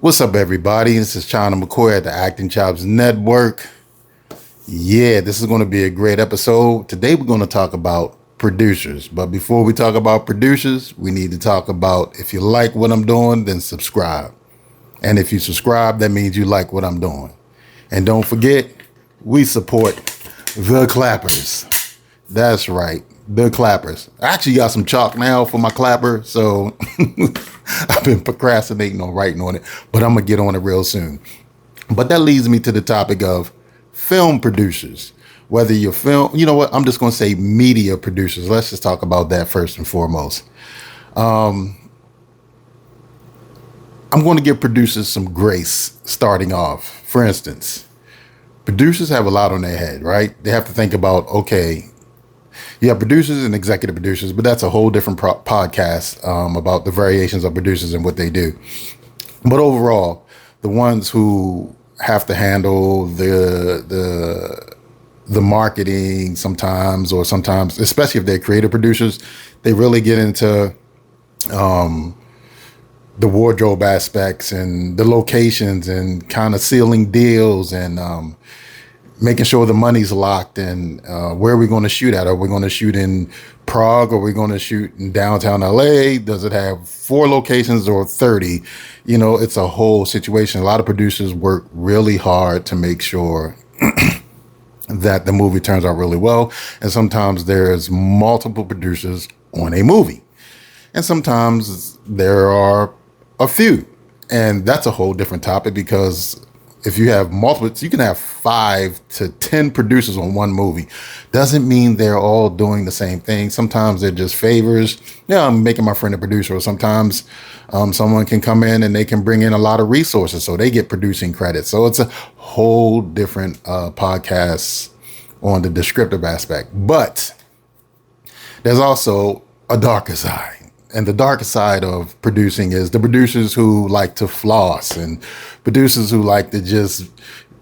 What's up, everybody? This is China McCoy at the Acting Chops Network. Yeah, this is going to be a great episode. Today, we're going to talk about producers. But before we talk about producers, we need to talk about if you like what I'm doing, then subscribe. And if you subscribe, that means you like what I'm doing. And don't forget, we support the clappers. That's right, the clappers. I actually got some chalk now for my clapper, so I've been procrastinating on writing on it, but I'm gonna get on it real soon. But that leads me to the topic of film producers. Whether you're film, you know what? I'm just gonna say media producers. Let's just talk about that first and foremost. I'm going to give producers some grace starting off. For instance, producers have a lot on their head, right? They have to think about, okay, you have producers and executive producers, but that's a whole different podcast about the variations of producers and what they do. But overall, the ones who have to handle the marketing sometimes, or sometimes, especially if they're creative producers, they really get into the wardrobe aspects and the locations and kind of sealing deals and making sure the money's locked and where are we going to shoot at? Are we going to shoot in Prague? Or are we going to shoot in downtown LA? Does it have 4 locations or 30? You know, it's a whole situation. A lot of producers work really hard to make sure that the movie turns out really well. And sometimes there's multiple producers on a movie. And sometimes there are a few. And that's a whole different topic, because if you have multiple, you can have 5 to 10 producers on one movie. Doesn't mean they're all doing the same thing. Sometimes they're just favors. Yeah, I'm making my friend a producer. Or sometimes someone can come in and they can bring in a lot of resources, so they get producing credit. So it's a whole different podcast on the descriptive aspect. But there's also a darker side. And the darker side of producing is the producers who like to floss, and producers who like to just,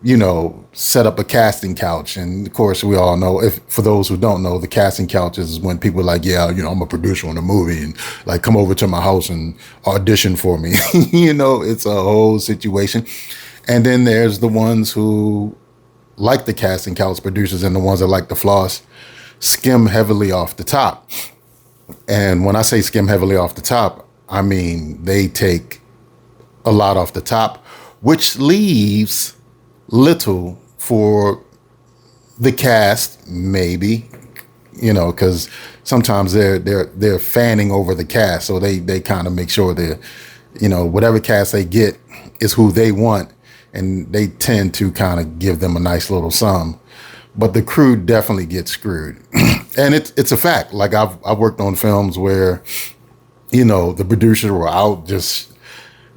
you know, set up a casting couch. And of course, we all know, if for those who don't know, the casting couch is when people are like, yeah, you know, I'm a producer on a movie, and like, come over to my house and audition for me. You know, it's a whole situation. And then there's the ones who like the casting couch producers, and the ones that like to floss skim heavily off the top. And when I say skim heavily off the top, I mean they take a lot off the top, which leaves little for the cast, maybe, you know, because sometimes they're fanning over the cast, so they kind of make sure that, you know, whatever cast they get is who they want, and they tend to kind of give them a nice little sum. But the crew definitely gets screwed. And it's a fact. Like, I've worked on films where, you know, the producers were out, just,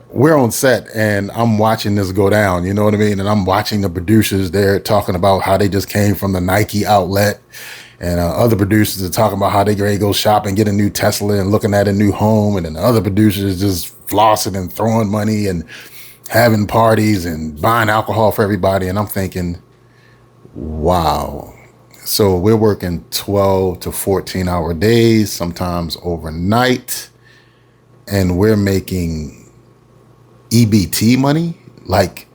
we're on set and I'm watching this go down, you know what I mean? And I'm watching the producers there talking about how they just came from the Nike outlet. And other producers are talking about how they ready to go shop and get a new Tesla and looking at a new home. And then the other producers just flossing and throwing money and having parties and buying alcohol for everybody. And I'm thinking, wow. So we're working 12 to 14-hour days, sometimes overnight, and we're making EBT money, like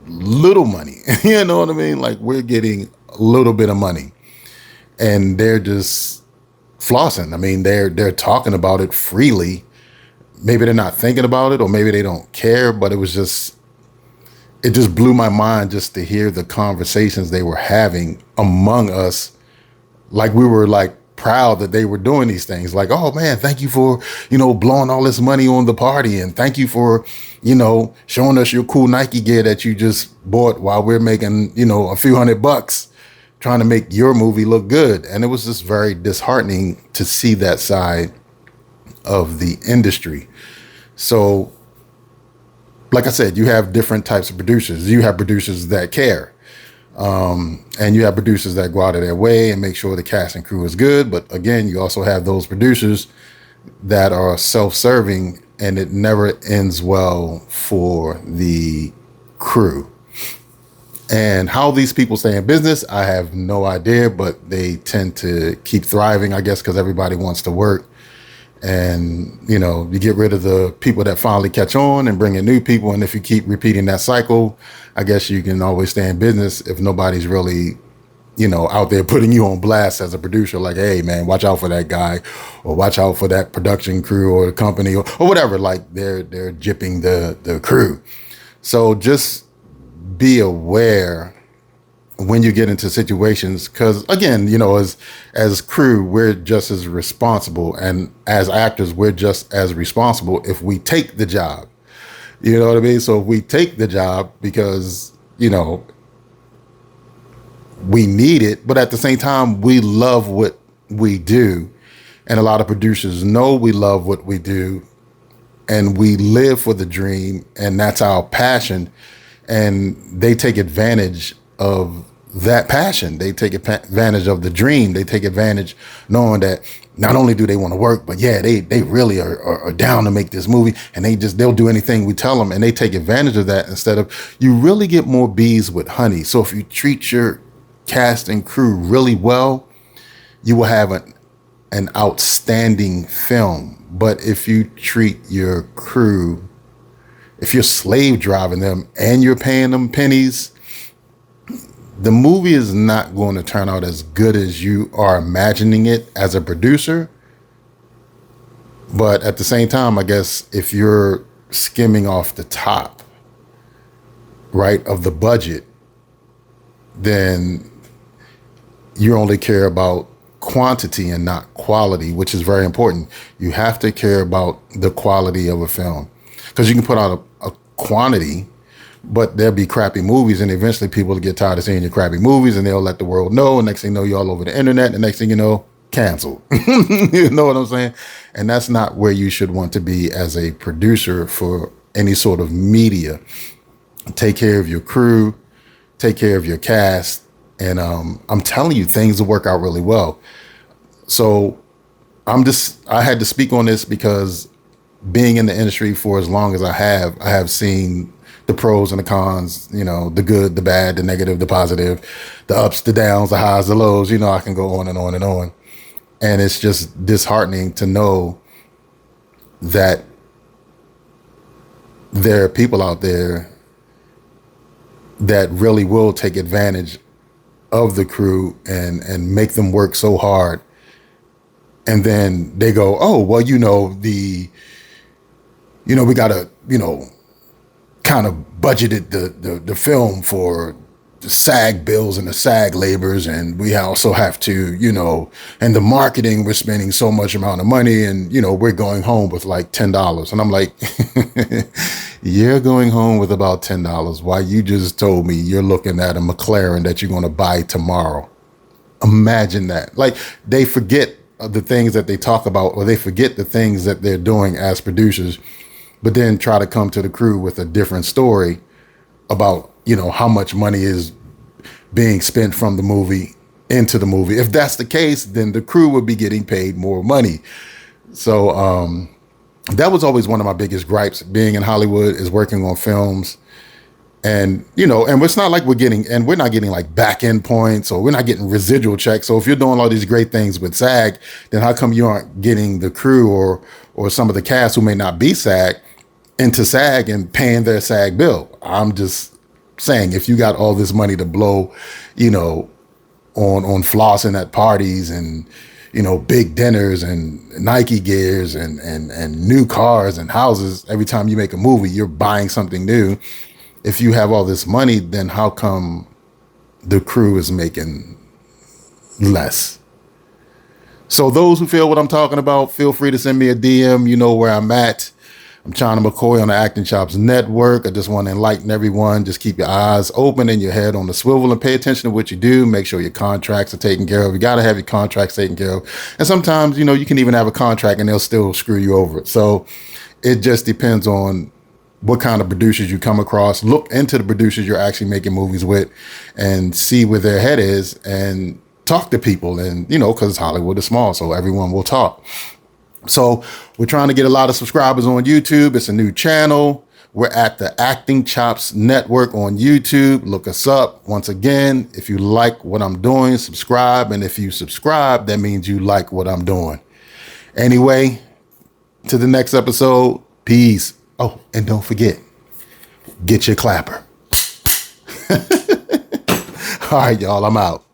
little money. You know what I mean? Like, we're getting a little bit of money, and they're just flossing. I mean, they're talking about it freely. Maybe they're not thinking about it, or maybe they don't care, but it just blew my mind just to hear the conversations they were having among us. Like, we were like proud that they were doing these things. Like, oh man, thank you for, you know, blowing all this money on the party. And thank you for, you know, showing us your cool Nike gear that you just bought while we're making, you know, a few $100 trying to make your movie look good. And it was just very disheartening to see that side of the industry. So, like I said, you have different types of producers. You have producers that care. And you have producers that go out of their way and make sure the cast and crew is good. But again, you also have those producers that are self-serving, and it never ends well for the crew. And how these people stay in business, I have no idea, but they tend to keep thriving, I guess, because everybody wants to work. And, you get rid of the people that finally catch on and bring in new people. And if you keep repeating that cycle, I guess you can always stay in business if nobody's really, out there putting you on blast as a producer, like, hey man, watch out for that guy, or watch out for that production crew or the company, or whatever. Like they're gypping the crew. So just be aware when you get into situations, because again, as crew, we're just as responsible, and as actors, we're just as responsible if we take the job. You know what I mean? So if we take the job because we need it, but at the same time we love what we do, and a lot of producers know we love what we do, and we live for the dream, and that's our passion, and they take advantage of that passion. They take advantage of the dream. They take advantage knowing that not only do they want to work, but yeah, they really are down to make this movie, and they'll do anything we tell them, and they take advantage of that. Instead of, you really get more bees with honey. So if you treat your cast and crew really well, you will have an outstanding film. But if you treat your crew, if you're slave driving them and you're paying them pennies, the movie is not going to turn out as good as you are imagining it as a producer. But at the same time, I guess if you're skimming off the top, right, of the budget, then you only care about quantity and not quality, which is very important. You have to care about the quality of a film, because you can put out a quantity, but there'll be crappy movies, and eventually people will get tired of seeing your crappy movies, and they'll let the world know. And next thing you know, you're all over the internet. And next thing you know, canceled. You know what I'm saying? And that's not where you should want to be as a producer for any sort of media. Take care of your crew, take care of your cast, and I'm telling you, things will work out really well. So I had to speak on this because being in the industry for as long as I have seen the pros and the cons, the good, the bad, the negative, the positive, the ups, the downs, the highs, the lows. I can go on and on and on. And it's just disheartening to know that there are people out there that really will take advantage of the crew and make them work so hard. And then they go, oh, well, we gotta, kind of budgeted the film for the SAG bills and the SAG labors, and we also have to, and the marketing, we're spending so much amount of money, and we're going home with like $10. And I'm like, you're going home with about $10 while you just told me you're looking at a McLaren that you're going to buy tomorrow. Imagine that. Like, they forget the things that they talk about, or they forget the things that they're doing as producers, but then try to come to the crew with a different story about, how much money is being spent from the movie into the movie. If that's the case, then the crew would be getting paid more money. So that was always one of my biggest gripes being in Hollywood, is working on films. And, and it's not like we're not getting like back end points, or we're not getting residual checks. So if you're doing all these great things with SAG, then how come you aren't getting the crew or some of the cast who may not be SAG into SAG and paying their SAG bill? I'm just saying, if you got all this money to blow, on flossing at parties and, big dinners and Nike gears and new cars and houses, every time you make a movie, you're buying something new. If you have all this money, then how come the crew is making less? So those who feel what I'm talking about, feel free to send me a DM. You know where I'm at. I'm China McCoy on the Acting Chops Network. I just want to enlighten everyone. Just keep your eyes open and your head on the swivel, and pay attention to what you do. Make sure your contracts are taken care of. You got to have your contracts taken care of. And sometimes, you can even have a contract and they'll still screw you over. So it just depends on what kind of producers you come across. Look into the producers you're actually making movies with and see where their head is, and talk to people. And, because Hollywood is small, so everyone will talk. So we're trying to get a lot of subscribers on YouTube. It's a new channel. We're at the Acting Chops Network on YouTube. Look us up. Once again, if you like what I'm doing, subscribe. And if you subscribe, that means you like what I'm doing. Anyway, to the next episode. Peace. Oh, and don't forget, get your clapper. All right, y'all, I'm out.